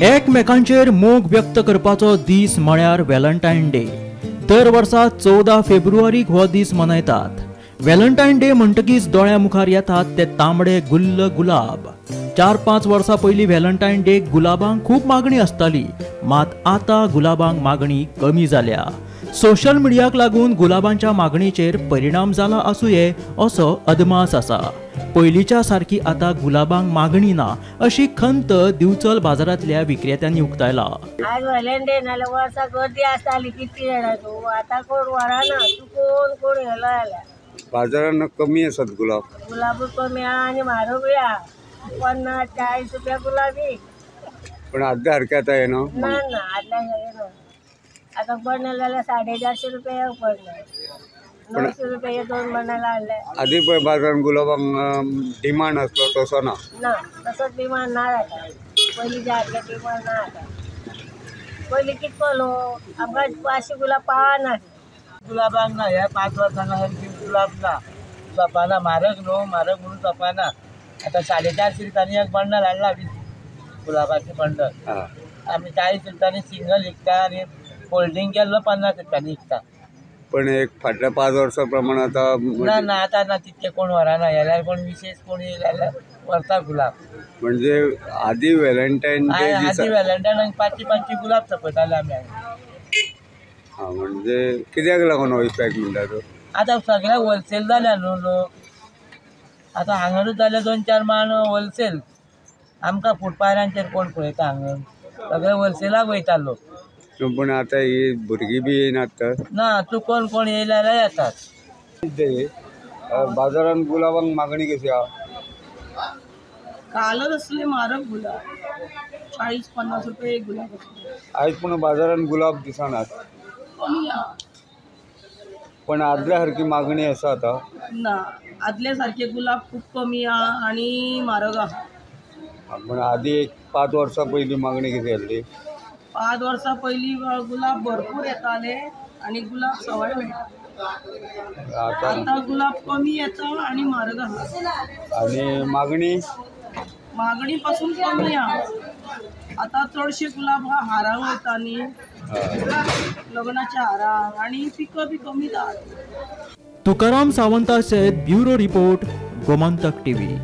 एकमेकांचेर मोग व्यक्त करपाचो दीस म्हळ्यार व्हॅलेंटायन डे। दर वर्सा 14 फेब्रुवारीक हो दीस मनयतात। व्हॅलेंटायन डे म्हणटकीच दोळ्या मुखार येतात ते तांबडे गुल्ल गुलाब। 4-5 वर्सां पयलीं व्हॅलेंटायन डे गुलाबांक खूब मागणी आसताली, मात आता गुलाबांक मागणी कमी जाल्या। सोशल मिडियाक लागून गुलाबांच्या मागणीचेर परिणाम जाला आसूये असो अदमास आसा। पयलींच्या सारखी आता गुलाबांक मागणी ना अशी खंत दिवचल बाजारांतल्या विक्रेत्यांनी उक्तायला। आज व्हॅलेंटायन डे नाल्या वर्सा गर्दी आसताली कितकी जाणां तूं आता कोण व्हराना तूं कोण येलो जाल्यार बाजारान कमी आसात गुलाब कमी आनी म्हारगूय आहा 50-40 रुपया गुलाब एक। पण आदल्या सारखे आता येना ना आदल्या येना आता पडले जाल्यार 450 रुपया पडले 900 रुपया 2 बनायला हाडले। आधी पळय बाजारान गुलाबांक डिमांड आसलो तसो ना तसो डिमांड ना आता पयलीं जे हाडले डिमांड ना आता। पयलीं कितको लोक आमकां 500 गुलाब पावना गुलाबांक ना ह्या 5 वर्सांना गुलाब ना जपाना म्हारग न्हू म्हारग म्हणून जपाना। आता 450 रुपयांनी एक बंडल हाडला 20 गुलाबाचे बंडल आमी 40 रुपयांनी सिंगल विकता आनी फोल्डिंग केल्लो 50 रुपयांनी विकता। पण एक फाटल्या 5 वर्सां प्रमाण आता ना आता ना तितके कोण व्हराना येल्यार कोण विशेष कोण येयले जाल्यार व्हरता गुलाब। म्हणजे आधी व्हॅलेंटायन डे आधी व्हॅलेंटायनाक 5 गुलाब चपयताले आमी। म्हणजे कित्याक लागून हो इफेक्ट म्हणटा तो आता सगळ्याक होलसेल जाल्या न्हू लोक आता हांगारूच जाल्यार 2-4 माण होलसेल आमकां फुटपारांचेर कोण पळयता हांगा सगळे होलसेलाक वयता लोक। पण आता ही भुरगीं बी येयनात तर ना तूं कोण येयले जाल्यार येतात। बाजारान गुलाबांक मागणी कशी आहा? कालच असले म्हारग गुलाब 40-50 रुपये एक गुलाब आयज पूण बाजारान गुलाब दिसनात कमी आहा। पण आदल्या सारकी मागणी आसा आता ना आदल्या सारखे गुलाब खूप कमी आहा आणि म्हारग आहा। पण आधी एक 5 वर्सां पयलीं मागणी किती आसली? 5 वर्सां पयलीं गुलाब भरपूर येताले आणि गुलाब सवाय मेळटा। आता गुलाब कमी येता आणि म्हारग आहा आणि मागणी पासून कमी आहा। आता चडशे गुलाब हारांक वयता न्ही लग्नाच्या हारांक आणि पिकं बी कमी जाता। तुकाराम सावंता सयत ब्युरो रिपोर्ट गोमंतक टीव्ही।